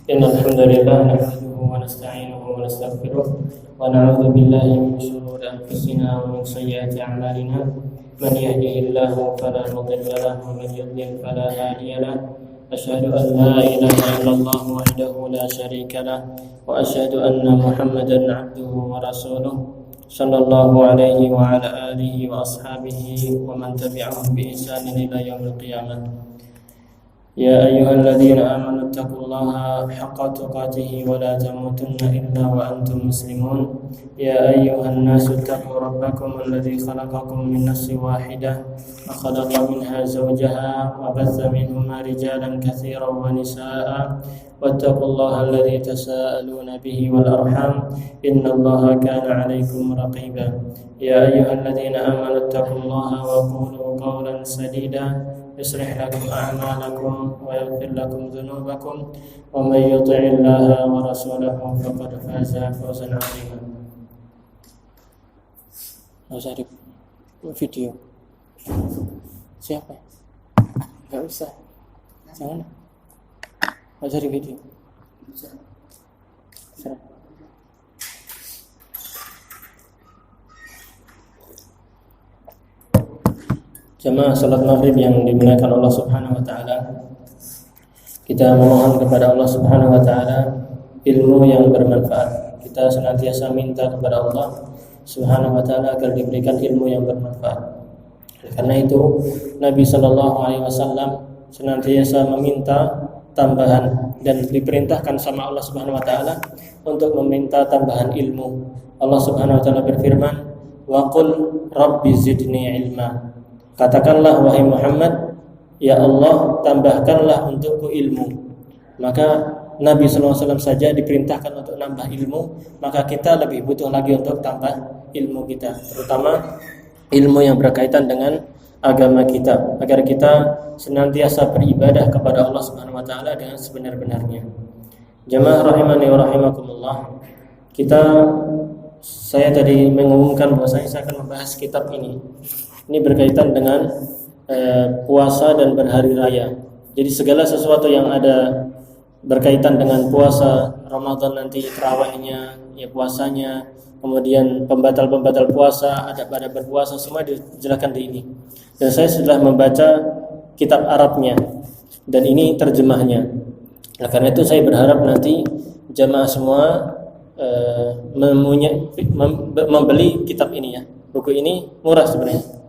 إن الحمد لله نحمده ونستعينه ونستغفره ونعوذ بالله من شرور أنفسنا ومن سيئات أعمالنا من يهده الله فلا مضل له ومن يضلل فلا هادي له أشهد أن لا إله إلا الله وحده لا شريك له وأشهد أن محمدا عبده ورسوله صلى الله عليه وعلى آله وأصحابه ومن تبعهم بإحسان إلى يوم القيامة. يا أيها الذين آمنوا اتقوا الله حق تقاته ولا تموتن إلا وأنتم مسلمون. يا أيها الناس اتقوا ربكم الذي خلقكم من نفس واحدة وخلق منها زوجها وبث منهما رجالا كثيرا ونساء واتقوا الله الذي تساءلون به والأرحام إن الله كان عليكم رقيبا. يا أيها الذين آمنوا اتقوا الله وقولوا قولا سديدا يصلح لكم أعمالكم ويغفر لكم ذنوبكم ومن يطع الله ورسوله فقد فاز فوزا عظيما. Usah di video. Siapa? Gak usah. Jangan. Gak usah di video. Serah. Jamaah salat maghrib yang dimuliakan Allah Subhanahu wa taala. Kita memohon kepada Allah Subhanahu wa taala ilmu yang bermanfaat. Kita senantiasa minta kepada Allah Subhanahu wa taala agar diberikan ilmu yang bermanfaat. Karena itu Nabi sallallahu alaihi wasallam senantiasa meminta tambahan dan diperintahkan sama Allah Subhanahu wa taala untuk meminta tambahan ilmu. Allah Subhanahu wa taala berfirman, "Wa qul rabbi zidni ilma." Katakanlah wahai Muhammad, ya Allah tambahkanlah untukku ilmu. Maka Nabi SAW saja diperintahkan untuk nambah ilmu, maka kita lebih butuh lagi untuk tambah ilmu kita, terutama ilmu yang berkaitan dengan agama kita, agar kita senantiasa beribadah kepada Allah Subhanahu wa taala dengan sebenar-benarnya. Jamaah rahimani wa rahimakumullah. Saya tadi mengumumkan bahwa saya akan membahas kitab ini. Ini berkaitan dengan puasa dan berhari raya. Jadi segala sesuatu yang ada berkaitan dengan puasa, Ramadan nanti tarawihnya, ya puasanya, kemudian pembatal-pembatal puasa, adab-adab berpuasa, semua dijelaskan di ini. Dan saya sudah membaca kitab Arabnya dan ini terjemahnya. Nah, karena itu saya berharap nanti jamaah semua membeli kitab ini ya. Buku ini murah sebenarnya.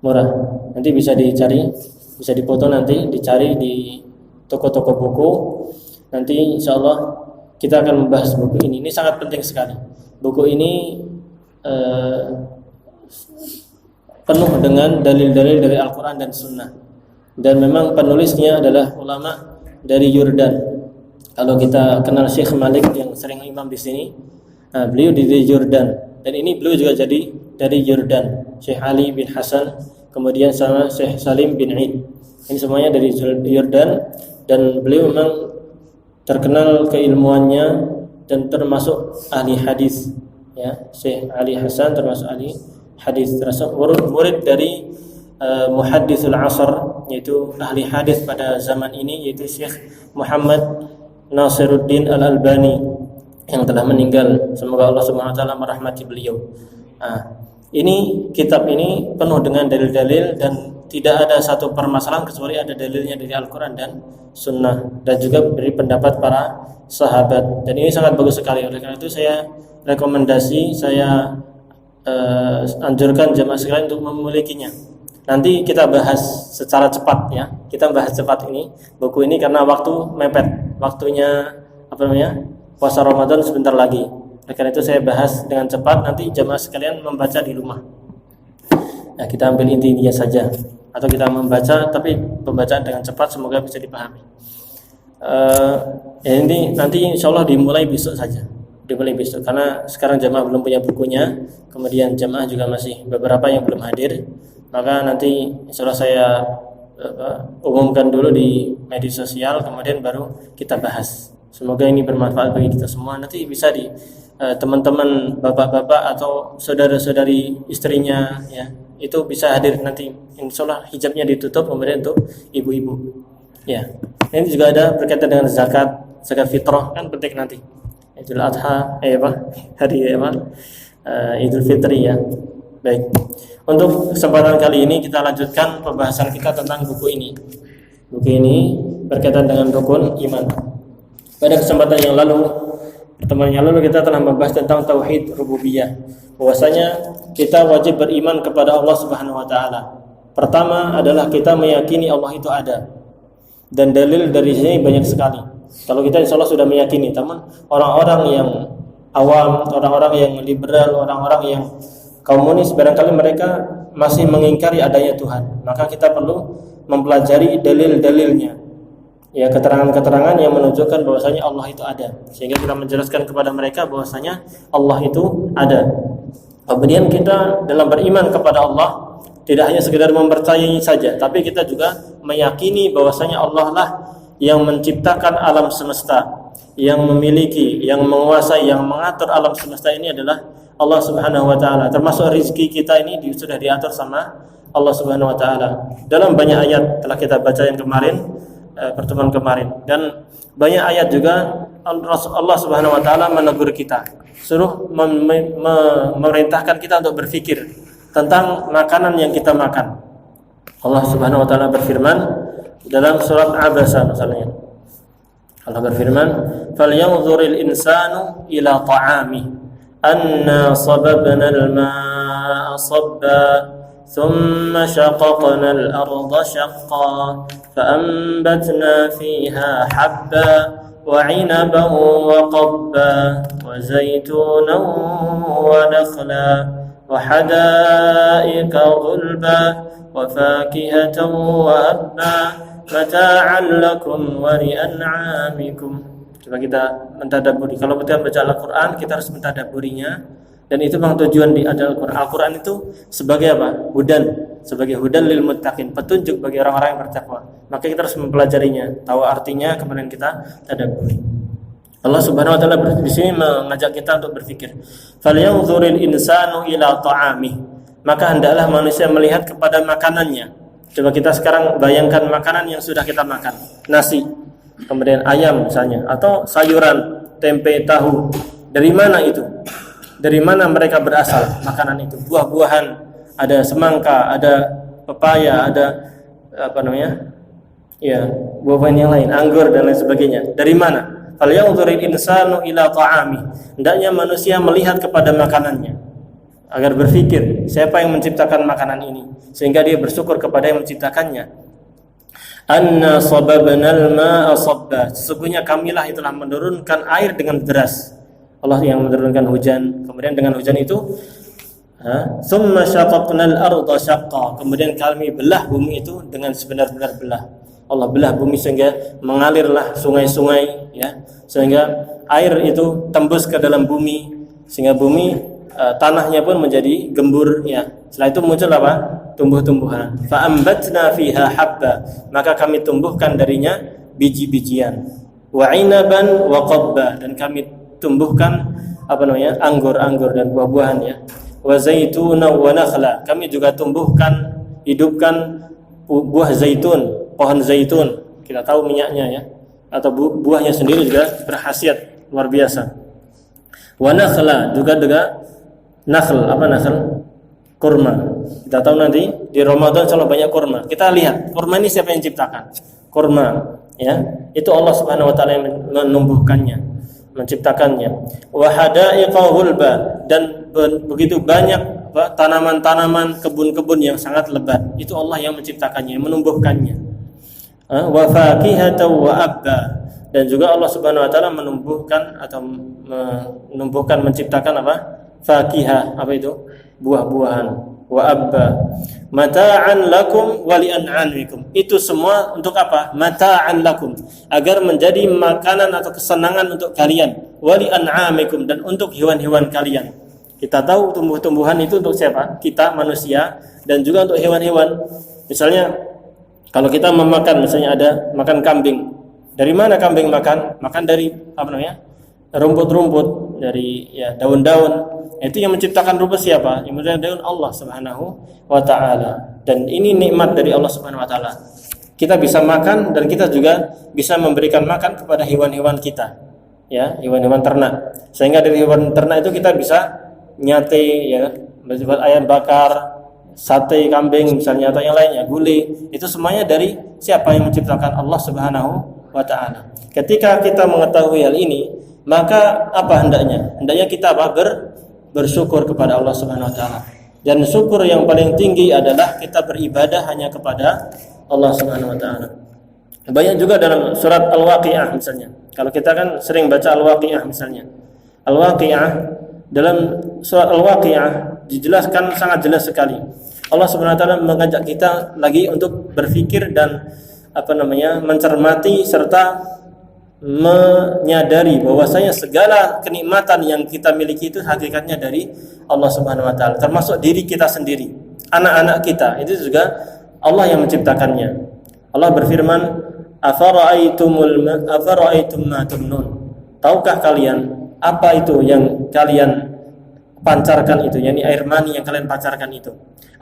Murah. Nanti bisa dicari, bisa dipoto nanti, dicari di toko-toko buku. Nanti insya Allah kita akan membahas buku ini. Ini sangat penting sekali. Buku ini penuh dengan dalil-dalil dari Al-Quran dan Sunnah. Dan memang penulisnya adalah ulama dari Yordan. Kalau kita kenal Syekh Malik yang sering imam di sini, beliau di Yordan. Dan ini beliau juga jadi dari Yordan. Syekh Ali bin Hasan, kemudian sama Syekh Salim bin Eid. Ini semuanya dari Yordan dan beliau memang terkenal keilmuannya dan termasuk ahli hadis. Ya, Syekh Ali Hasan termasuk ahli hadis, termasuk murid dari muhadditsul asr, yaitu ahli hadis pada zaman ini, yaitu Syekh Muhammad Nasiruddin Al-Albani yang telah meninggal. Semoga Allah Subhanahu wa taala merahmati beliau. Ini kitab ini penuh dengan dalil-dalil dan tidak ada satu permasalahan kecuali ada dalilnya dari Al-Quran dan Sunnah dan juga dari pendapat para sahabat. Dan ini sangat bagus sekali. Oleh karena itu saya rekomendasi, saya anjurkan jamaah sekalian untuk memilikinya. Nanti kita bahas secara cepat ya. Kita bahas cepat ini buku ini karena waktu mepet. Waktunya puasa Ramadan sebentar lagi. Karena itu saya bahas dengan cepat, nanti jamaah sekalian membaca di rumah. Nah, kita ambil intinya saja, atau kita membaca tapi pembacaan dengan cepat, semoga bisa dipahami. Ini nanti insya Allah dimulai besok saja, dimulai besok. Karena sekarang jamaah belum punya bukunya, kemudian jamaah juga masih beberapa yang belum hadir. Maka nanti insya Allah saya umumkan dulu di media sosial, kemudian baru kita bahas. Semoga ini bermanfaat bagi kita semua. Nanti bisa di teman-teman bapak-bapak atau saudara-saudari istrinya ya, itu bisa hadir nanti. Insyaallah hijabnya ditutup kemudian untuk ibu-ibu. Ya. Ini juga ada berkaitan dengan zakat zakat fitrah kan penting nanti. Idul Adha, hari Idul Fitri ya. Baik. Untuk kesempatan kali ini kita lanjutkan pembahasan kita tentang buku ini. Buku ini berkaitan dengan rukun iman. Pada kesempatan yang lalu, pertemuan yang lalu kita telah membahas tentang tauhid rububiyah. Bahwasanya kita wajib beriman kepada Allah Subhanahu wa taala. Pertama adalah kita meyakini Allah itu ada. Dan dalil dari sini banyak sekali. Kalau kita insya Allah sudah meyakini, namun orang-orang yang awam, orang-orang yang liberal, orang-orang yang komunis, barangkali mereka masih mengingkari adanya Tuhan. Maka kita perlu mempelajari dalil-dalilnya. Ya, keterangan-keterangan yang menunjukkan bahwasanya Allah itu ada. Sehingga kita menjelaskan kepada mereka bahwasanya Allah itu ada. Kemudian kita dalam beriman kepada Allah tidak hanya sekedar mempercayai saja, tapi kita juga meyakini bahwasanya Allah lah yang menciptakan alam semesta, yang memiliki, yang menguasai, yang mengatur alam semesta ini adalah Allah Subhanahu wa taala. Termasuk rezeki kita ini sudah diatur sama Allah Subhanahu wa taala. Dalam banyak ayat telah kita baca yang kemarin, pertemuan kemarin, dan banyak ayat juga Allah Subhanahu wa taala menegur kita, suruh memerintahkan kita untuk berpikir tentang makanan yang kita makan. Allah Subhanahu wa taala berfirman dalam surat Abasa misalnya. Allah berfirman, "Falyanzuril insanu ila ta'ami, anna sababna al-ma'a sabba, thumma shaqaqna al-arda shaqqa, fa'anbatna fiha habba, wa 'inaban wa qabba, wa zaytunan wa nakhla, وحدائق غلبا وفاكهة وأبا متاعا لكم ولأنعامكم." Coba kita mentadabburi. Kalau kita baca Al-Quran, kita harus mentadabburinya. Dan itu memang tujuan di Al-Quran. Al-Quran itu sebagai apa? Hudan, sebagai hudan lil muttaqin, petunjuk bagi orang-orang yang bertakwa. Maka kita harus mempelajarinya, tahu artinya, kemudian kita tadabburi. Allah Subhanahu wa taala di sini mengajak kita untuk berpikir. Falyanzuril insanu ila ta'amih. Maka hendaklah manusia melihat kepada makanannya. Coba kita sekarang bayangkan makanan yang sudah kita makan. Nasi, kemudian ayam misalnya, atau sayuran, tempe, tahu. Dari mana itu? Dari mana mereka berasal makanan itu? Buah-buahan, ada semangka, ada pepaya, ada ya, buah-buahan yang lain, anggur dan lain sebagainya. Dari mana? Falyanzuril insanu ila ta'ami. Hendaknya manusia melihat kepada makanannya agar berpikir, siapa yang menciptakan makanan ini, sehingga dia bersyukur kepada yang menciptakannya. Anna sababnal ma'a sabba. Sesungguhnya kamilah itulah menurunkan air dengan deras. Allah yang menurunkan hujan. Kemudian dengan hujan itu summa syaqaqnal arda syaqqa. Kemudian kami belah bumi itu dengan sebenar-benar belah. Allah belah bumi sehingga mengalirlah sungai-sungai, ya, sehingga air itu tembus ke dalam bumi, sehingga bumi tanahnya pun menjadi gembur, ya. Setelah itu muncul apa? Tumbuh-tumbuhan. Fa'ambatna fiha habba. Maka kami tumbuhkan darinya biji-bijian. Wa 'inaban wa qabba. Dan kami tumbuhkan anggur-anggur dan buah-buahan, ya. Wa zaituna wa nakhla. Kami juga tumbuhkan, hidupkan buah zaitun, pohon zaitun. Kita tahu minyaknya, ya, atau buahnya sendiri juga berkhasiat luar biasa. Wa nakhla, juga nakhl, nakhl? Kurma. Kita tahu nanti di Ramadan selalu banyak kurma. Kita lihat kurma ini siapa yang ciptakan? Kurma, ya, itu Allah Subhanahu wa taala yang menumbuhkannya, menciptakannya. Wa hadaiqa ghulba, dan begitu banyak tanaman-tanaman, kebun-kebun yang sangat lebat. Itu Allah yang menciptakannya, yang menumbuhkannya. Wa fakihatan wa abba, dan juga Allah Subhanahu wa taala menumbuhkan atau menciptakan fakihah, itu? Buah-buahan. Wa abba. Mata'an lakum wa li'an'amikum. Itu semua untuk apa? Mata'an lakum, agar menjadi makanan atau kesenangan untuk kalian. Wa li'an'amikum, dan untuk hewan-hewan kalian. Kita tahu tumbuh-tumbuhan itu untuk siapa? Kita manusia, dan juga untuk hewan-hewan. Misalnya kalau kita memakan, misalnya ada makan kambing. Dari mana kambing makan? Makan dari rumput-rumput, dari daun-daun. Itu yang menciptakan rumput siapa? Yang menciptakan daun Allah Subhanahu wa taala. Dan ini nikmat dari Allah Subhanahu wa taala. Kita bisa makan dan kita juga bisa memberikan makan kepada hewan-hewan kita, ya, hewan-hewan ternak. Sehingga dari hewan ternak itu kita bisa nyate, ya, buat ayam bakar, sate kambing misalnya atau yang lainnya, gulai. Itu semuanya dari siapa yang menciptakan? Allah Subhanahu wa taala. Ketika kita mengetahui hal ini, maka apa hendaknya? Hendaknya kita bersyukur kepada Allah Subhanahu wa taala. Dan syukur yang paling tinggi adalah kita beribadah hanya kepada Allah Subhanahu wa taala. Banyak juga dalam surat Al-Waqiah misalnya. Kalau kita kan sering baca Al-Waqiah misalnya. Al-Waqiah, dalam surat Al-Waqiah dijelaskan sangat jelas sekali. Allah Subhanahu wa taala mengajak kita lagi untuk berpikir dan mencermati serta menyadari bahwasanya segala kenikmatan yang kita miliki itu hakikatnya dari Allah Subhanahu wa taala, termasuk diri kita sendiri, anak-anak kita itu juga Allah yang menciptakannya. Allah berfirman, afara'aitum ma tumnun. Tahukah kalian apa itu yang kalian pancarkan itu, yakni air mani yang kalian pancarkan itu?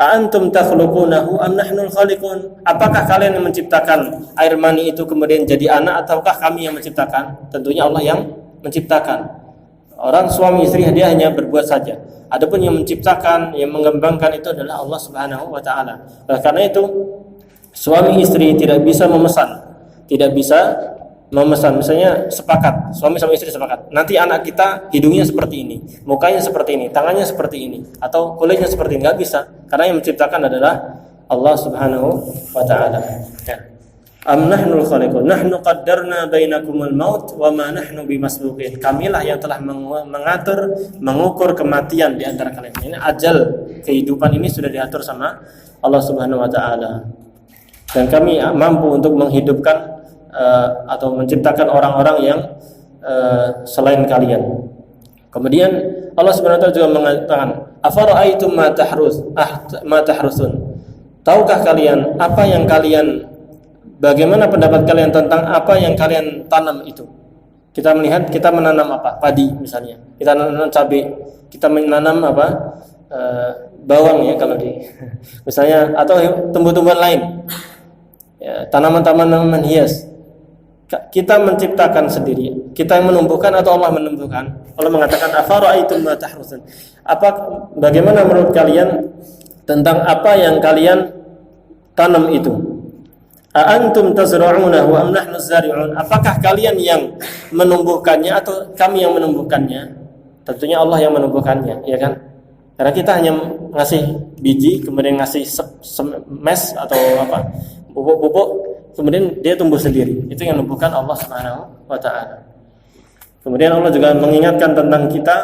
A antum takhluqunahu am nahnul khaliqun? Apakah kalian yang menciptakan air mani itu kemudian jadi anak, ataukah kami yang menciptakan? Tentunya Allah yang menciptakan. Orang suami istri dia hanya berbuat saja. Adapun yang menciptakan, yang mengembangkan itu adalah Allah Subhanahu wa taala. Karena itu suami istri tidak bisa memesan. Misalnya sepakat, suami sama istri sepakat, nanti anak kita hidungnya seperti ini, mukanya seperti ini, tangannya seperti ini, atau kulitnya seperti ini. Nggak bisa, karena yang menciptakan adalah Allah Subhanahu wa taala. Ya. Am nahnul khaliqun, nahnu qaddarna bainakumul maut wa ma nahnu bimasbuqin. Kamilah yang telah mengatur, mengukur kematian di antara kalian. Ini ajal kehidupan ini sudah diatur sama Allah Subhanahu wa taala. Dan kami mampu untuk menghidupkan atau menciptakan orang-orang yang selain kalian. Kemudian Allah Subhanahu wa taala juga mengatakan, afara'aitum ma tahrusun. Tahukah kalian apa yang bagaimana pendapat kalian tentang apa yang kalian tanam itu? Kita melihat, kita menanam apa? Padi misalnya. Kita menanam cabai, kita menanam apa? Bawang ya kalau di misalnya, atau tumbuh-tumbuhan lain. Ya, tanaman-tanaman hias. Kita menciptakan sendiri, kita yang menumbuhkan atau Allah menumbuhkan? Allah mengatakan, afara'aitum ma tahrusun. Bagaimana menurut kalian tentang apa yang kalian tanam itu? A antum tazra'unahu am nahnu zari'un? Apakah kalian yang menumbuhkannya atau kami yang menumbuhkannya? Tentunya Allah yang menumbuhkannya, ya kan? Karena kita hanya ngasih biji, kemudian ngasih mes atau pupuk, kemudian dia tumbuh sendiri. Itu yang menumbuhkan Allah Subhanahu wa taala. Kemudian Allah juga mengingatkan tentang kita,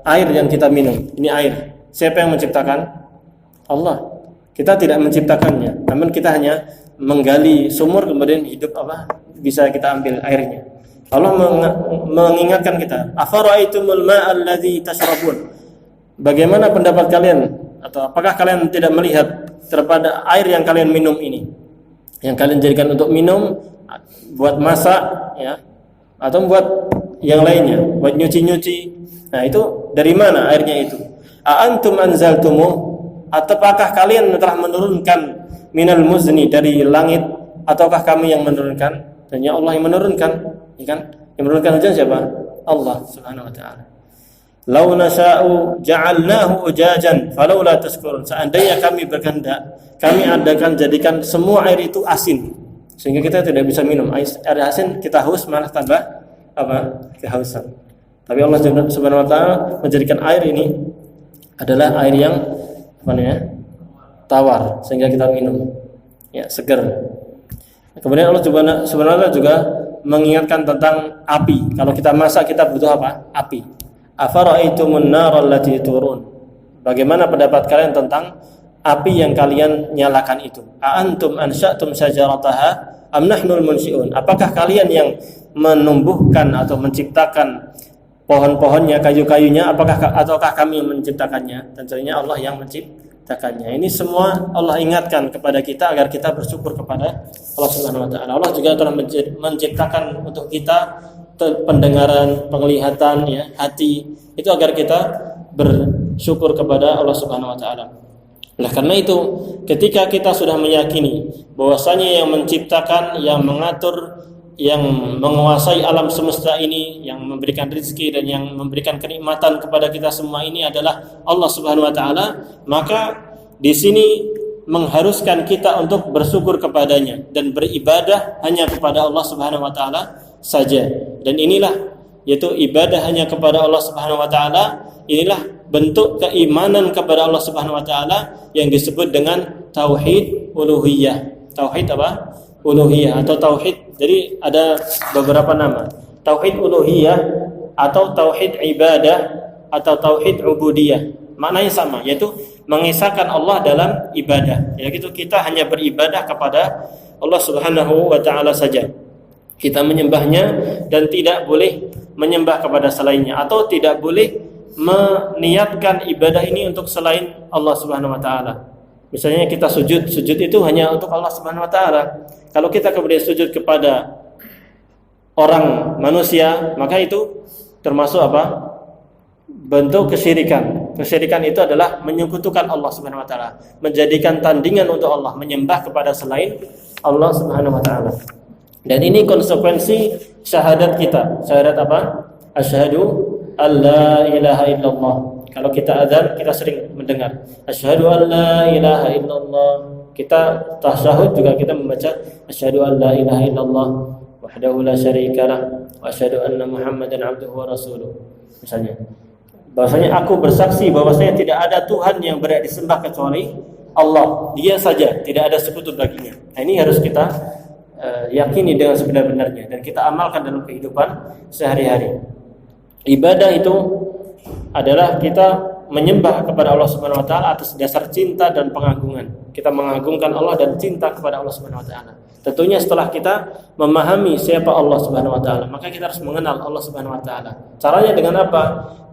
air yang kita minum. Ini air. Siapa yang menciptakan? Allah. Kita tidak menciptakannya, namun kita hanya menggali sumur, kemudian hidup bisa kita ambil airnya. Allah mengingatkan kita, afara'aitumul ma'a alladzi tashrabun. Bagaimana pendapat kalian, atau apakah kalian tidak melihat terhadap air yang kalian minum ini, yang kalian jadikan untuk minum, buat masak, ya, atau buat yang lainnya, buat nyuci-nyuci. Nah, itu dari mana airnya itu? A antum anzaltumuh, ataukah kalian telah menurunkan minal muzni, dari langit, ataukah kami yang menurunkan? Tentunya Allah yang menurunkan, ya kan? Yang menurunkan hujan siapa? Allah Subhanahu wa taala. Lau nasya'u ja'alnahu ujajan falaula tashkurun. Seandainya kami berkehendak, kami jadikan semua air itu asin, sehingga kita tidak bisa minum. Air asin kita haus, malah tambah kehausan. Tapi Allah Subhanahu wa taala menjadikan air ini adalah air yang tawar, sehingga kita minum, ya, segar. Kemudian Allah Subhanahu wa taala juga mengingatkan tentang api. Kalau kita masak, kita butuh apa? Api. Afara'aitumun nar allati turun. Bagaimana pendapat kalian tentang api yang kalian nyalakan itu? A antum ansha'tum syajarataha am nahnul munsyi'un? Apakah kalian yang menumbuhkan atau menciptakan pohon-pohonnya, kayu-kayunya, ataukah kami yang menciptakannya? Tentunya Allah yang menciptakannya. Ini semua Allah ingatkan kepada kita agar kita bersyukur kepada Allah Subhanahu wa taala. Allah juga telah menciptakan untuk kita pendengaran, penglihatan, ya, hati, itu agar kita bersyukur kepada Allah Subhanahu wa taala. Nah, karena itu ketika kita sudah meyakini bahwasanya yang menciptakan, yang mengatur, yang menguasai alam semesta ini, yang memberikan rezeki dan yang memberikan kenikmatan kepada kita semua ini adalah Allah Subhanahu wa taala, maka di sini mengharuskan kita untuk bersyukur kepadanya dan beribadah hanya kepada Allah Subhanahu wa taala saja. Dan inilah yaitu ibadah hanya kepada Allah Subhanahu wa taala, inilah bentuk keimanan kepada Allah Subhanahu wa taala yang disebut dengan tauhid uluhiyah. Tauhid apa? Uluhiyah atau tauhid. Jadi ada beberapa nama. Tauhid uluhiyah atau tauhid ibadah atau tauhid ubudiyah. Maknanya sama, yaitu mengisahkan Allah dalam ibadah. Ya gitu, kita hanya beribadah kepada Allah Subhanahu wa taala saja. Kita menyembahnya dan tidak boleh menyembah kepada selainnya, atau tidak boleh meniatkan ibadah ini untuk selain Allah Subhanahu wa taala. Misalnya kita sujud itu hanya untuk Allah Subhanahu wa taala. Kalau kita kemudian sujud kepada orang manusia, maka itu termasuk apa? Bentuk kesyirikan. Kesyirikan itu adalah menyekutukan Allah Subhanahu wa taala, menjadikan tandingan untuk Allah, menyembah kepada selain Allah Subhanahu wa taala. Dan ini konsekuensi syahadat kita. Syahadat apa? Asyhadu alla ilaha illallah. Kalau kita azan, kita sering mendengar asyhadu alla ilaha illallah. Kita tasyahud juga kita membaca asyhadu alla ilaha illallah wahdahu la syarikalah wa asyhadu anna muhammadan abduhu wa rasuluh. Misalnya, bahwasanya aku bersaksi bahwasanya tidak ada Tuhan yang berhak disembah kecuali Allah. Dia saja, tidak ada sekutu baginya. Nah, ini harus kita yakini dengan sebenar-benarnya dan kita amalkan dalam kehidupan sehari-hari. Ibadah itu adalah kita menyembah kepada Allah Subhanahu wa taala atas dasar cinta dan pengagungan. Kita mengagungkan Allah dan cinta kepada Allah Subhanahu wa taala. Tentunya setelah kita memahami siapa Allah Subhanahu wa taala, maka kita harus mengenal Allah Subhanahu wa taala. Caranya dengan apa?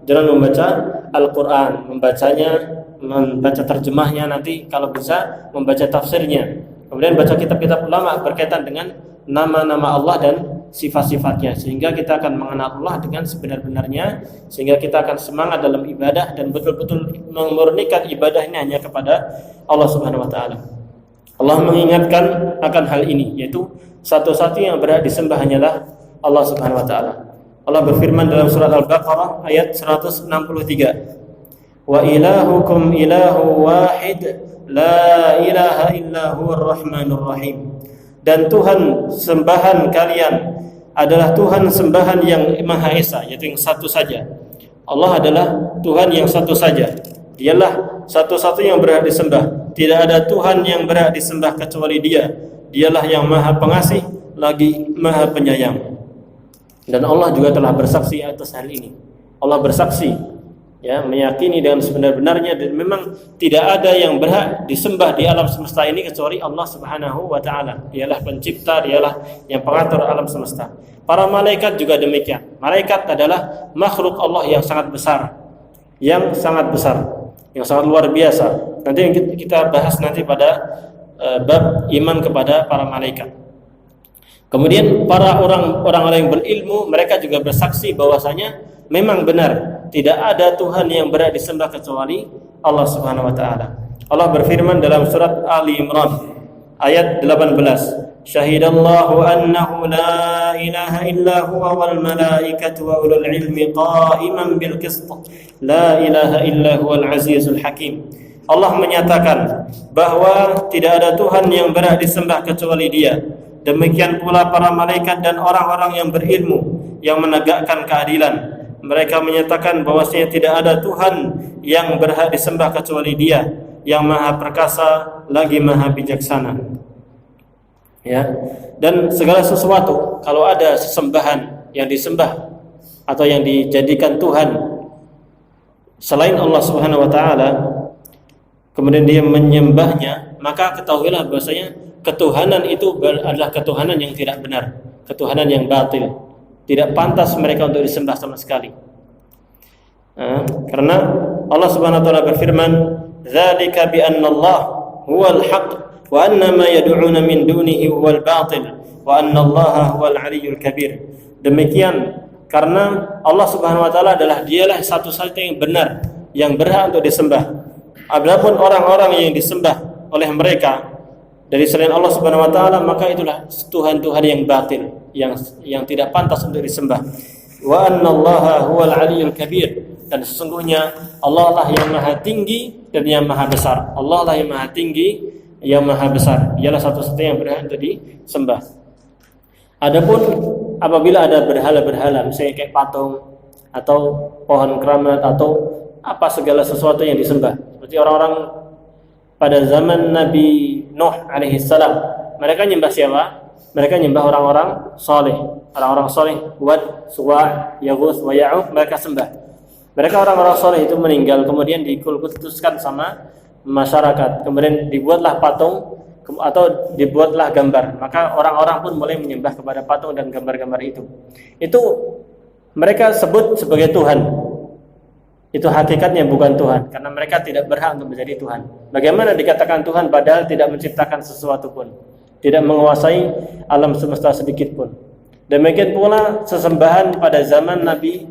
Dengan membaca Al-Qur'an, membaca terjemahnya, nanti kalau bisa membaca tafsirnya. Kemudian baca kitab-kitab ulama berkaitan dengan nama-nama Allah dan sifat-sifatnya, sehingga kita akan mengenal Allah dengan sebenar-benarnya, sehingga kita akan semangat dalam ibadah dan betul-betul memurnikan ibadah ini hanya kepada Allah Subhanahu wa taala. Allah mengingatkan akan hal ini, yaitu satu-satunya yang berhak disembah hanyalah Allah Subhanahu wa taala. Allah berfirman dalam surat Al-Baqarah ayat 163, "Wa ilahukum ilahu wahid la ilaha illa huwar rahmanur rahim." Dan Tuhan sembahan kalian adalah Tuhan sembahan yang Maha Esa, yaitu yang satu saja. Allah adalah Tuhan yang satu saja. Dialah satu-satunya yang berhak disembah. Tidak ada Tuhan yang berhak disembah kecuali Dia. Dialah yang Maha Pengasih lagi Maha Penyayang. Dan Allah juga telah bersaksi atas hal ini. Allah bersaksi, ya, meyakini dengan sebenar-benarnya, dan memang tidak ada yang berhak disembah di alam semesta ini kecuali Allah Subhanahu wa taala. Dialah pencipta, dialah yang pengatur alam semesta. Para malaikat juga demikian. Malaikat adalah makhluk Allah yang sangat besar, yang sangat luar biasa. Nanti kita bahas nanti pada bab iman kepada para malaikat. Kemudian para orang yang berilmu, mereka juga bersaksi bahwasanya memang benar tidak ada Tuhan yang berhak disembah kecuali Allah Subhanahu wa taala. Allah berfirman dalam surat Ali Imran ayat 18, "Syahidallahu annahu la ilaha illa huwa wal malaikatu wa ulul ilmi qa'iman bil qist. La ilaha illa huwal azizul hakim." Allah menyatakan bahwa tidak ada Tuhan yang berhak disembah kecuali Dia. Demikian pula para malaikat dan orang-orang yang berilmu yang menegakkan keadilan. Mereka menyatakan bahwasanya tidak ada Tuhan yang berhak disembah kecuali Dia, yang Maha Perkasa lagi Maha Bijaksana. Ya. Dan segala sesuatu, kalau ada sesembahan yang disembah atau yang dijadikan Tuhan selain Allah Subhanahu wa taala, kemudian dia menyembahnya, maka ketahuilah bahwasanya ketuhanan itu adalah ketuhanan yang tidak benar, ketuhanan yang batil. Tidak pantas mereka untuk disembah sama sekali. Karena Allah Subhanahu wa taala berfirman, "Dzalika bi anna Allah huwal haqq wa anna ma yad'una min dunihi huwal batil wa anna Allah huwal 'aliyyul kabir." Demikian karena Allah Subhanahu wa taala dialah satu-satunya yang benar, yang berhak untuk disembah, Adapun orang-orang yang disembah oleh mereka dari selain Allah Subhanahu wa taala, maka itulah tuhan-tuhan yang batil, yang tidak pantas untuk disembah. Wa annallaha huwal aliyyul kabir, dan sesungguhnya Allah lah yang maha tinggi dan yang maha besar. Allah lah yang maha tinggi, yang maha besar. Dialah satu-satunya yang berhak untuk disembah. Adapun apabila ada berhala-berhala, misalnya kayak patung atau pohon keramat atau apa segala sesuatu yang disembah, seperti orang-orang pada zaman Nabi Nuh alaihi salam, mereka nyembah siapa? Mereka nyembah orang-orang soleh, Wad, Suwa', Yaghus, wa Ya'uq, mereka sembah. Mereka orang-orang soleh itu meninggal, kemudian dikultuskan sama masyarakat, kemudian dibuatlah patung atau dibuatlah gambar. Maka orang-orang pun mulai menyembah kepada patung dan gambar-gambar itu. Itu mereka sebut sebagai Tuhan. Itu hakikatnya bukan Tuhan, karena mereka tidak berhak untuk menjadi Tuhan. Bagaimana dikatakan Tuhan padahal tidak menciptakan sesuatu pun, tidak menguasai alam semesta sedikit pun. Demikian pula sesembahan pada zaman Nabi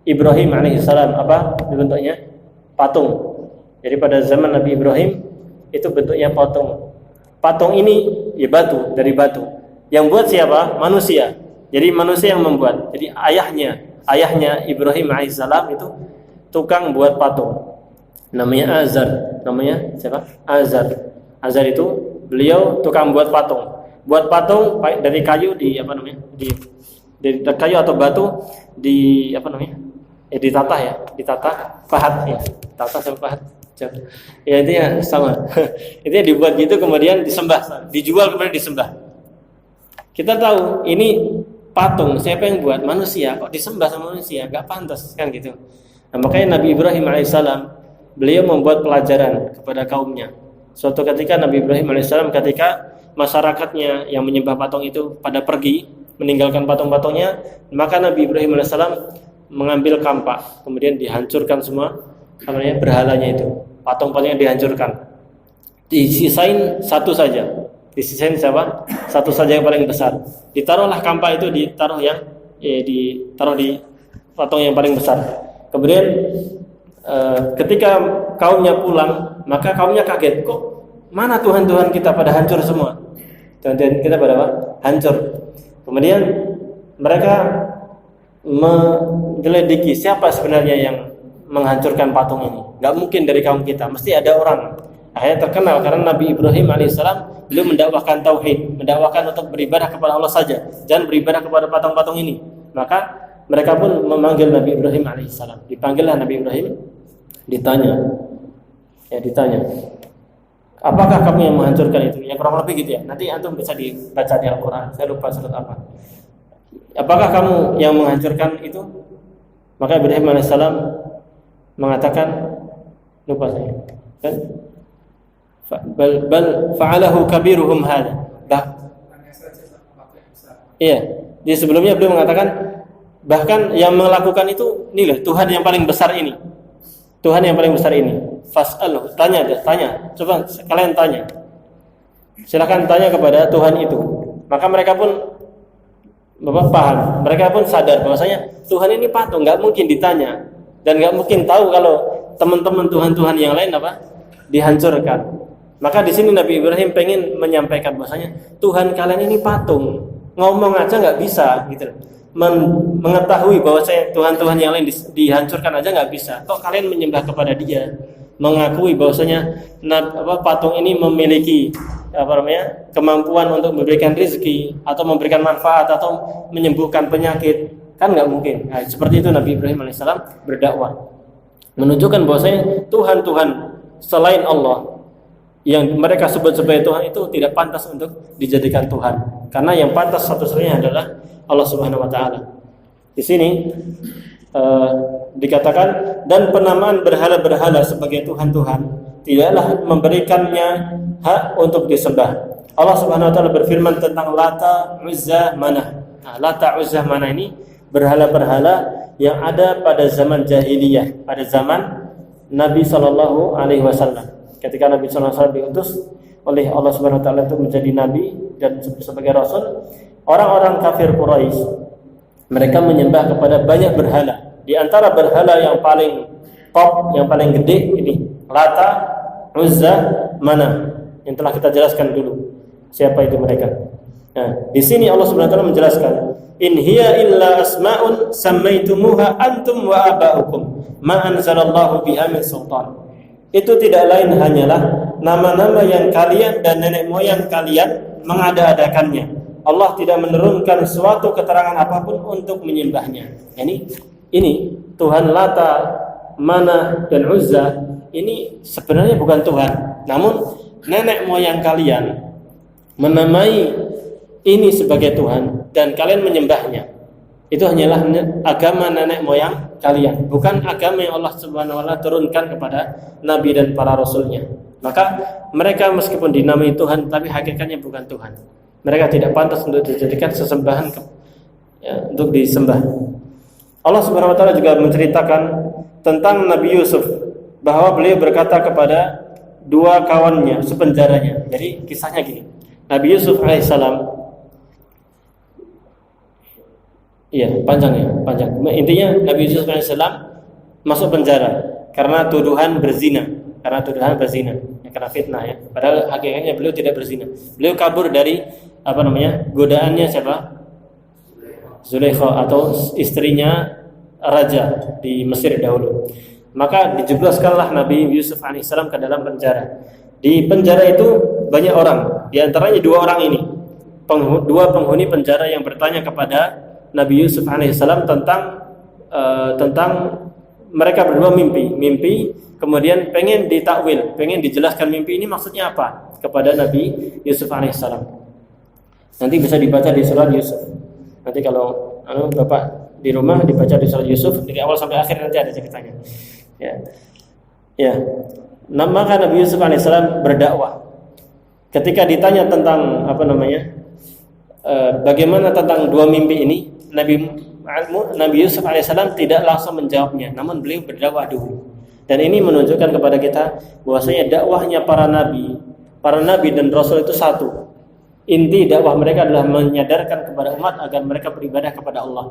Ibrahim alaihissalam, apa bentuknya? Patung. Jadi pada zaman Nabi Ibrahim itu bentuknya patung. Patung ini ya batu, dari batu. Yang buat siapa? Manusia. Jadi manusia yang membuat. Jadi ayahnya Ibrahim alaihissalam itu tukang buat patung. Namanya Azar. Namanya siapa? Azar. Azar itu beliau tukang buat patung. Buat patung dari kayu dari kayu atau batu ditata pahat ya. Tata sama pahat. Ya intinya sama. Intinya dibuat gitu kemudian disembah, dijual kemudian disembah. Kita tahu ini patung, siapa yang buat? Manusia. Kok disembah sama manusia? Enggak pantas kan gitu. Nah, makanya Nabi Ibrahim alaihissalam beliau membuat pelajaran kepada kaumnya. Suatu ketika Nabi Ibrahim alaihissalam ketika masyarakatnya yang menyembah patung itu pada pergi meninggalkan patung-patungnya, maka Nabi Ibrahim alaihissalam mengambil kampak, kemudian dihancurkan semua berhalanya itu, patung-patungnya dihancurkan. Disisain satu saja. Disisain siapa? Satu saja yang paling besar. Ditaruhlah kampak itu ditaruh di patung yang paling besar. Kemudian ketika kaumnya pulang, maka kaumnya kaget, kok mana Tuhan-Tuhan kita pada hancur semua? Tuhan-Tuhan kita pada apa? Hancur. Kemudian mereka menyelidiki siapa sebenarnya yang menghancurkan patung ini. Gak mungkin dari kaum kita, mesti ada orang. Akhirnya terkenal karena Nabi Ibrahim alaihissalam beliau mendakwahkan tauhid, mendakwahkan untuk beribadah kepada Allah saja, jangan beribadah kepada patung-patung ini. Maka mereka pun memanggil Nabi Ibrahim alaihissalam. Dipanggillah Nabi Ibrahim, ditanya, apakah kamu yang menghancurkan itu? Ya kurang lebih gitu ya. Nanti antum bisa dibaca di Al-Quran. Saya lupa surat apa. Apakah kamu yang menghancurkan itu? Maka Ibrahim alaihissalam mengatakan, lupa saya. Kan? Bal fa'alahu kabiruhum hada. Iya. Di sebelumnya beliau mengatakan, bahkan yang melakukan itu inilah Tuhan yang paling besar ini. Tuhan yang paling besar ini. Fas'aluh, tanya. Coba kalian tanya. Silakan tanya kepada Tuhan itu. Maka mereka pun paham. Mereka pun sadar bahwasanya Tuhan ini patung, enggak mungkin ditanya dan enggak mungkin tahu kalau teman-teman Tuhan-Tuhan yang lain dihancurkan. Maka di sini Nabi Ibrahim pengen menyampaikan bahwasanya Tuhan kalian ini patung. Ngomong aja enggak bisa gitu. Mengetahui bahwa Tuhan-Tuhan yang lain dihancurkan aja nggak bisa. Kok kalian menyembah kepada Dia? Mengakui bahwasanya patung ini memiliki kemampuan untuk memberikan rezeki atau memberikan manfaat atau menyembuhkan penyakit, kan nggak mungkin. Nah, seperti itu Nabi Ibrahim alaihissalam berdakwah, menunjukkan bahwasanya Tuhan-Tuhan selain Allah yang mereka sebut sebagai Tuhan itu tidak pantas untuk dijadikan Tuhan, karena yang pantas satu-satunya adalah Allah Subhanahu wa taala. Di sini dikatakan dan penamaan berhala-berhala sebagai Tuhan-Tuhan tidaklah memberikannya hak untuk disembah. Allah Subhanahu wa taala berfirman tentang Lata, Uzza, Manah. Nah, Lata, Uzza, Manah ini berhala-berhala yang ada pada zaman jahiliyah, pada zaman Nabi sallallahu alaihi wasallam. Ketika Nabi sallallahu alaihi wasallam diutus oleh Allah Subhanahu wa taala untuk menjadi nabi dan sebagai rasul, orang-orang kafir Quraisy mereka menyembah kepada banyak berhala. Di antara berhala yang paling top, yang paling gede ini Lata, Uzza, Mana, yang telah kita jelaskan dulu siapa itu mereka. Nah, di sini Allah Subhanahu wa taala menjelaskan, in hiya illa asma'un sammaitumuha antum wa aba'ukum ma anzalallahu biha min sultan. Itu tidak lain hanyalah nama-nama yang kalian dan nenek moyang kalian mengada-adakannya. Allah tidak menurunkan suatu keterangan apapun untuk menyembahnya. Ini Tuhan Lata, Mana dan Uzza ini sebenarnya bukan Tuhan, namun nenek moyang kalian menamai ini sebagai Tuhan dan kalian menyembahnya. Itu hanyalah agama nenek moyang kalian, bukan agama yang Allah Subhanahu wa taala turunkan kepada nabi dan para rasulnya. Maka mereka meskipun dinamai Tuhan tapi hakikatnya bukan Tuhan. Mereka tidak pantas untuk dijadikan sesembahan untuk disembah. Allah Subhanahu wa taala juga menceritakan tentang Nabi Yusuf bahwa beliau berkata kepada dua kawannya sepenjaranya. Jadi kisahnya gini. Nabi Yusuf alaihissalam, panjang. Intinya Nabi Yusuf alaihissalam masuk penjara karena tuduhan berzina, karena fitnah ya. Padahal hakikatnya beliau tidak berzina. Beliau kabur dari godaannya siapa? Zulaikha atau istrinya raja di Mesir dahulu. Maka dijebloskanlah Nabi Yusuf alaihissalam ke dalam penjara. Di penjara itu banyak orang, di antaranya dua orang ini, dua penghuni penjara yang bertanya kepada Nabi Yusuf alaihissalam tentang mereka berdua mimpi, kemudian pengen ditakwil, pengen dijelaskan mimpi ini maksudnya apa kepada Nabi Yusuf alaihissalam. Nanti bisa dibaca di surat Yusuf. Nanti kalau Bapak di rumah dibaca di surat Yusuf dari awal sampai akhir, nanti ada ceritanya. Ya. Maka Nabi Yusuf alaihissalam berdakwah. Ketika ditanya tentang bagaimana tentang dua mimpi ini, Nabi Yusuf alaihissalam tidak langsung menjawabnya, namun beliau berdakwah dulu. Dan ini menunjukkan kepada kita bahwasanya dakwahnya para nabi dan rasul itu satu. Inti dakwah mereka adalah menyadarkan kepada umat agar mereka beribadah kepada Allah.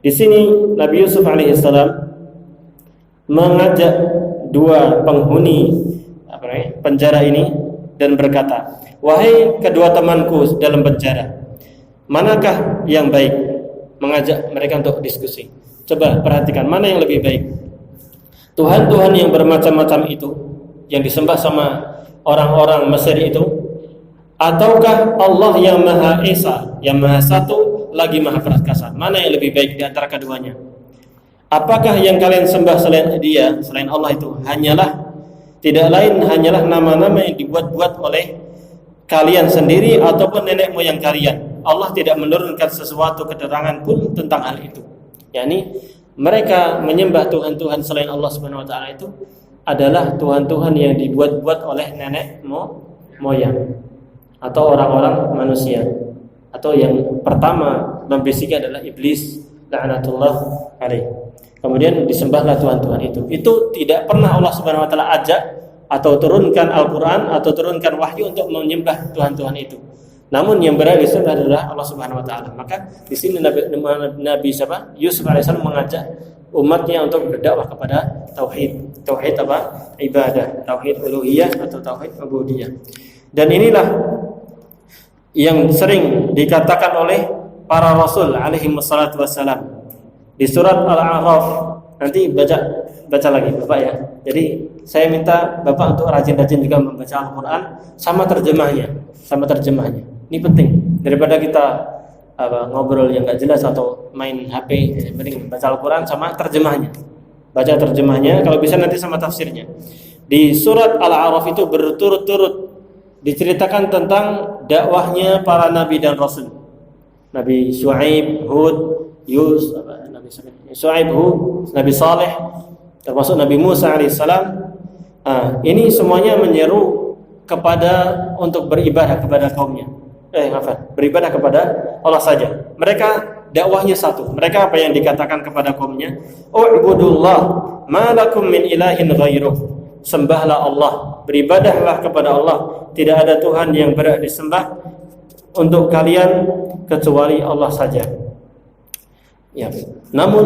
Di sini Nabi Yusuf alaihissalam mengajak dua penghuni penjara ini dan berkata, wahai kedua temanku dalam penjara, manakah yang baik? Mengajak mereka untuk diskusi. Coba perhatikan mana yang lebih baik. Tuhan-Tuhan yang bermacam-macam itu yang disembah sama orang-orang Mesir itu, ataukah Allah yang Maha Esa, yang Maha Satu lagi Maha Perkasa? Mana yang lebih baik di antara keduanya? Apakah yang kalian sembah selain Allah itu tidak lain hanyalah nama-nama yang dibuat-buat oleh kalian sendiri ataupun nenek moyang kalian? Allah tidak menurunkan sesuatu keterangan pun tentang hal itu. Mereka menyembah Tuhan-Tuhan selain Allah Subhanahu wa taala itu adalah Tuhan-Tuhan yang dibuat-buat oleh nenek moyang atau orang-orang manusia. Atau yang pertama membisiknya adalah iblis la'natullah alaih. Kemudian disembahlah Tuhan-Tuhan itu. Itu tidak pernah Allah Subhanahu wa taala ajak atau turunkan Al-Qur'an atau turunkan wahyu untuk menyembah Tuhan-Tuhan itu. Namun yang berhak disembah adalah Allah Subhanahu wa taala. Maka di sini Nabi Yusuf alaihissalam mengajak umatnya untuk berdakwah kepada tauhid. Tauhid ibadah, tauhid uluhiyah atau tauhid ubudiyah. Dan inilah yang sering dikatakan oleh para rasul alaihi wassalatu wassalam. Di surat Al-A'raf, nanti baca lagi Bapak ya. Jadi saya minta Bapak untuk rajin-rajin juga membaca Al-Quran sama terjemahnya. Ini penting daripada kita ngobrol yang nggak jelas atau main HP. Mending baca Al-Quran sama terjemahnya. Baca terjemahnya, kalau bisa nanti sama tafsirnya. Di surat Al-A'raf itu berturut-turut diceritakan tentang dakwahnya para nabi dan rasul. Nabi Syuaib, Hud, Nabi Saleh, termasuk Nabi Musa alaihissalam. Ini semuanya menyeru untuk beribadah kepada kaumnya. Beribadah kepada Allah saja. Mereka dakwahnya satu. Mereka apa yang dikatakan kepada kaumnya? U'budullah ma lakum min ilahin ghairuh. Sembahlah Allah, beribadahlah kepada Allah. Tidak ada Tuhan yang berhak disembah untuk kalian kecuali Allah saja. Ya. Namun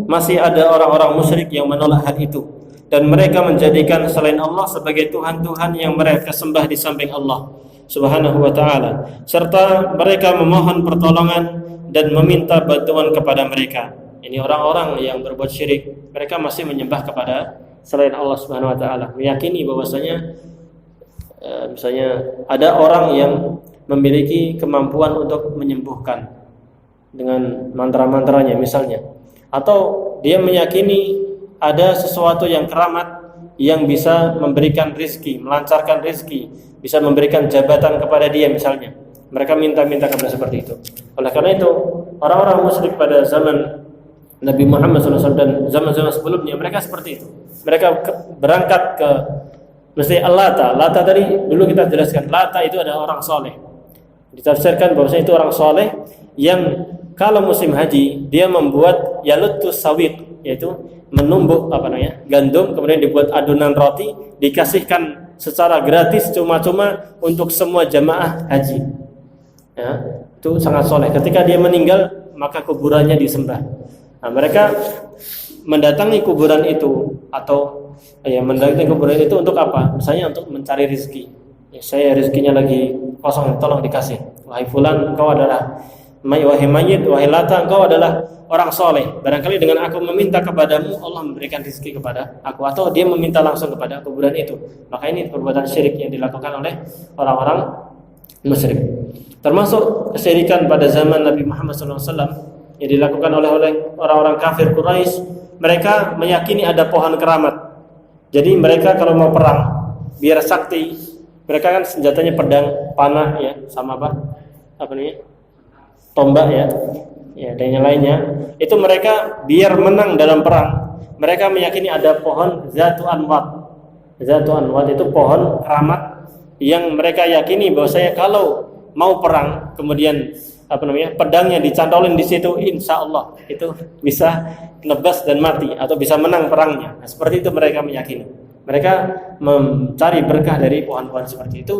masih ada orang-orang musyrik yang menolak hal itu dan mereka menjadikan selain Allah sebagai Tuhan-Tuhan yang mereka sembah di samping Allah Subhanahu wa ta'ala, serta mereka memohon pertolongan dan meminta bantuan kepada mereka. Ini orang-orang yang berbuat syirik, mereka masih menyembah kepada selain Allah Subhanahu wa ta'ala, meyakini bahwasanya misalnya ada orang yang memiliki kemampuan untuk menyembuhkan dengan mantra-mantranya misalnya, atau dia meyakini ada sesuatu yang keramat yang bisa memberikan rizki, melancarkan rizki, bisa memberikan jabatan kepada dia misalnya. Mereka minta-minta kepada seperti itu. Oleh karena itu, orang-orang musyrik pada zaman Nabi Muhammad SAW dan zaman-zaman sebelumnya, mereka seperti itu. Mereka berangkat ke mesti Lata. Lata tadi dulu kita jelaskan, Lata itu adalah orang soleh. Ditafsirkan bahwasanya itu orang soleh yang kalau musim haji dia membuat yalutus sawit, yaitu menumbuk gandum, kemudian dibuat adonan roti, dikasihkan secara gratis cuma-cuma untuk semua jamaah haji. Ya, itu sangat soleh. Ketika dia meninggal, maka kuburannya disembah. Nah, mereka mendatangi kuburan itu atau mendatangi kuburan itu untuk apa? Misalnya untuk mencari rezeki. Ya, saya rezekinya lagi kosong, tolong dikasih. Wahai fulan, engkau adalah wahai mayit, wahai Lata, engkau adalah orang soleh. Barangkali dengan aku meminta kepadamu, Allah memberikan rezeki kepada aku. Atau dia meminta langsung kepada kuburan itu. Maka ini perbuatan syirik yang dilakukan oleh orang-orang musyrik. Termasuk kesyirikan pada zaman Nabi Muhammad SAW yang dilakukan oleh orang-orang kafir Quraisy. Mereka meyakini ada pohon keramat. Jadi mereka kalau mau perang, biar sakti, mereka kan senjatanya pedang, panah, ya, sama tombak, ya, dan yang lainnya. Itu mereka biar menang dalam perang, mereka meyakini ada pohon Zatu Anwat. Zatu Anwat itu pohon keramat yang mereka yakini bahwasanya kalau mau perang, kemudian pedangnya dicantolin di situ, insya Allah itu bisa nebas dan mati atau bisa menang perangnya. Nah, seperti itu mereka meyakini. Mereka mencari berkah dari pohon-pohon seperti itu.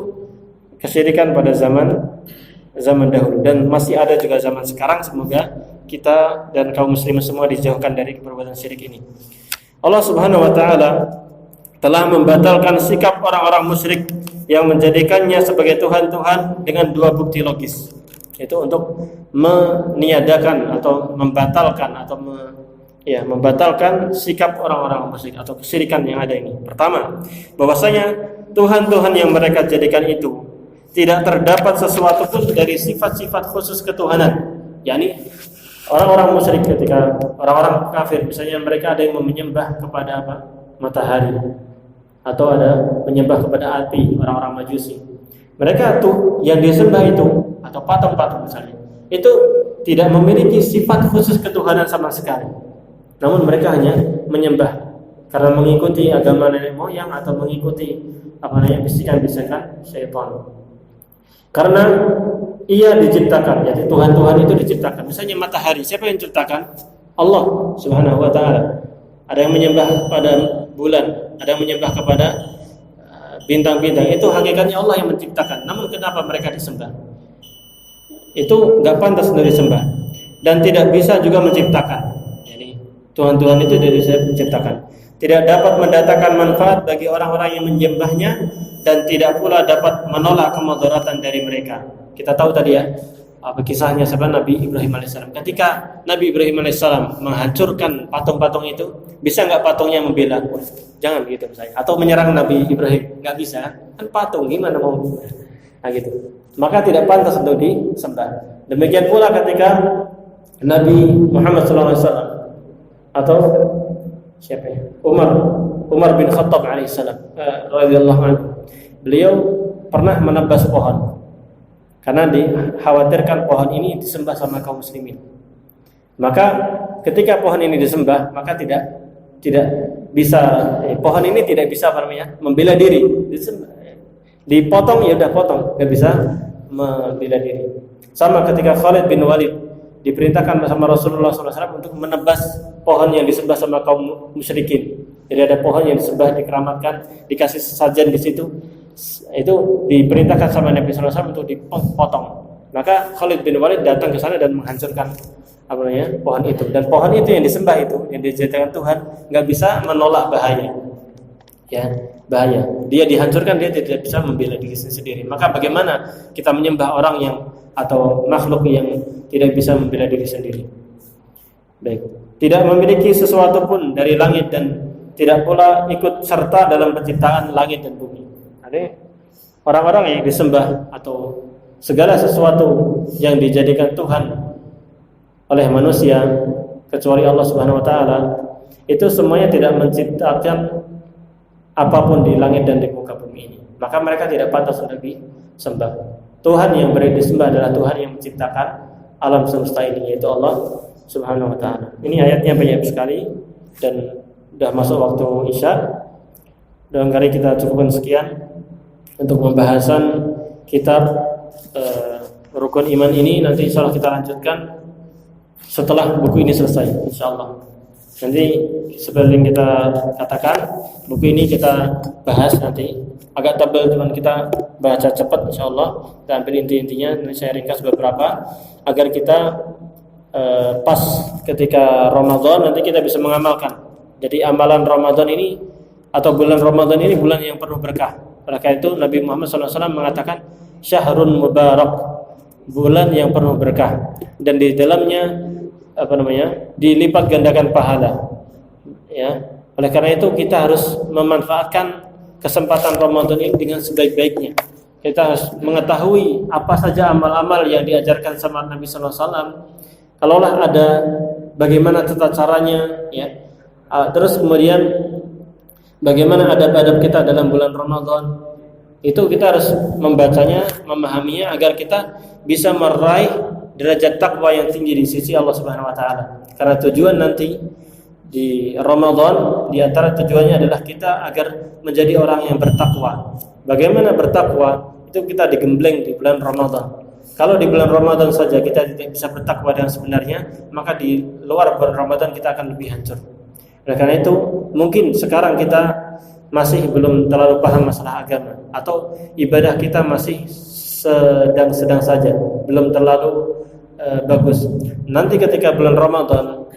Kesyirikan pada zaman dahulu dan masih ada juga zaman sekarang. Semoga kita dan kaum muslimin semua dijauhkan dari perbuatan syirik ini. Allah Subhanahu wa ta'ala telah membatalkan sikap orang-orang musyrik yang menjadikannya sebagai Tuhan-Tuhan dengan dua bukti logis, yaitu untuk meniadakan atau membatalkan membatalkan sikap orang-orang musyrik atau kesyirikan yang ada ini. Pertama, bahwasanya Tuhan-Tuhan yang mereka jadikan itu tidak terdapat sesuatu pun dari sifat-sifat khusus ketuhanan. Yani orang-orang musyrik, ketika orang-orang kafir misalnya, mereka ada yang menyembah kepada matahari, atau ada menyembah kepada api, orang-orang Majusi. Mereka tuh yang disembah itu atau patung-patung misalnya, itu tidak memiliki sifat khusus ketuhanan sama sekali. Namun mereka hanya menyembah karena mengikuti agama nenek moyang atau mengikuti bisikan-bisikan syaitan. Karena ia diciptakan, jadi Tuhan-Tuhan itu diciptakan. Misalnya matahari, siapa yang ciptakan? Allah Subhanahu wa ta'ala. Ada yang menyembah kepada bulan, ada yang menyembah kepada bintang-bintang. Itu hakikatnya Allah yang menciptakan. Namun kenapa mereka disembah? Itu enggak pantas untuk disembah dan tidak bisa juga menciptakan. Jadi Tuhan-Tuhan itu tidak bisa menciptakan. Tidak dapat mendatangkan manfaat bagi orang-orang yang menyembahnya dan tidak pula dapat menolak kemudaratan dari mereka. Kita tahu tadi ya, kisahnya Nabi Ibrahim alaihissalam. Ketika Nabi Ibrahim alaihissalam menghancurkan patung-patung itu, bisa nggak patungnya membela? Jangan begitu misalnya. Atau menyerang Nabi Ibrahim, nggak bisa. Kan patung, gimana mau? Nah gitu. Maka tidak pantas untuk disembah. Demikian pula ketika Nabi Muhammad SAW atau siapa ya? Umar bin Khattab alaihissalam radhiyallahu anhu. Beliau pernah menebas pohon karena dikhawatirkan pohon ini disembah sama kaum muslimin. Maka ketika pohon ini disembah, maka tidak bisa pohon ini tidak bisa membela diri. Dipotong ya udah potong, nggak bisa membela diri. Sama ketika Khalid bin Walid diperintahkan sama Rasulullah SAW untuk menebas pohon yang disembah sama kaum musyrikin. Jadi ada pohon yang disembah, dikeramatkan, dikasih sesajen di situ. Itu diperintahkan sama Nabi SAW untuk dipotong. Maka Khalid bin Walid datang ke sana dan menghancurkan pohon itu. Dan pohon itu yang disembah itu, yang dijadikan Tuhan, nggak bisa menolak bahaya. Ya, bahaya. Dia dihancurkan, dia tidak bisa membela diri sendiri. Maka bagaimana kita menyembah orang yang atau makhluk yang tidak bisa membela diri sendiri? Baik. Tidak memiliki sesuatu pun dari langit dan tidak pula ikut serta dalam penciptaan langit dan bumi. Ada orang-orang yang disembah atau segala sesuatu yang dijadikan Tuhan oleh manusia kecuali Allah Subhanahu wa taala, itu semuanya tidak menciptakan apapun di langit dan di muka bumi ini. Maka mereka tidak pantas untuk disembah. Tuhan yang beri disembah adalah Tuhan yang menciptakan alam semesta ini, yaitu Allah Subhanahu wa taala. Ini ayatnya banyak sekali dan sudah masuk waktu Isya. Dan kali kita cukupkan sekian untuk pembahasan kitab Rukun Iman ini. Nanti insyaallah kita lanjutkan setelah buku ini selesai, insyaallah. Nanti seperti yang kita katakan, buku ini kita bahas nanti agak tebal, teman, kita baca cepat insyaallah. Kita ambil inti-intinya, nanti saya ringkas beberapa agar kita pas ketika Ramadan nanti kita bisa mengamalkan. Jadi amalan Ramadan ini atau bulan Ramadan ini bulan yang penuh berkah. Oleh karena itu Nabi Muhammad SAW mengatakan syahrun mubarak, bulan yang penuh berkah, dan di dalamnya dilipat gandakan pahala. Ya, oleh karena itu kita harus memanfaatkan kesempatan Ramadan ini dengan sebaik-baiknya. Kita harus mengetahui apa saja amal-amal yang diajarkan sama Nabi SAW. Kalaulah ada bagaimana tata caranya, ya. Terus kemudian bagaimana adab-adab kita dalam bulan Ramadan, itu kita harus membacanya, memahaminya agar kita bisa meraih derajat takwa yang tinggi di sisi Allah Subhanahu wa taala. Karena tujuan nanti di Ramadan, di antara tujuannya adalah kita agar menjadi orang yang bertakwa. Bagaimana bertakwa? Itu kita digembleng di bulan Ramadan. Kalau di bulan Ramadan saja kita tidak bisa bertakwa dengan sebenarnya, maka di luar bulan Ramadan kita akan lebih hancur. Oleh karena itu, mungkin sekarang kita masih belum terlalu paham masalah agama, atau ibadah kita masih sedang-sedang saja, belum terlalu bagus. Nanti ketika bulan Ramadan,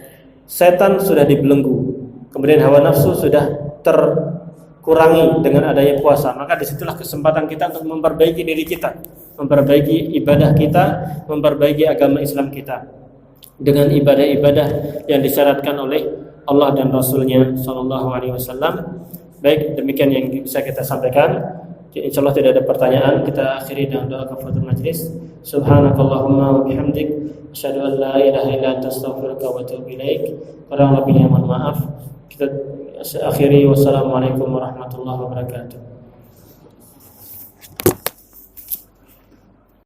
setan sudah dibelenggu, kemudian hawa nafsu sudah terkurangi dengan adanya puasa, maka disitulah kesempatan kita untuk memperbaiki diri kita, memperbaiki ibadah kita, memperbaiki agama Islam kita dengan ibadah-ibadah yang disyaratkan oleh Allah dan Rasulnya Sallallahu Alaihi Wasallam. Baik, demikian yang bisa kita sampaikan. Insyaallah tidak ada pertanyaan. Kita akhiri dengan doa kafaratul majlis. Subhanakallahumma wa bihamdik, asyhadu an la ilaha illa anta, astaghfiruka wa atubu ilaik. Kurang lebihnya mohon maaf. Kita akhiri. Wassalamualaikum warahmatullahi wabarakatuh.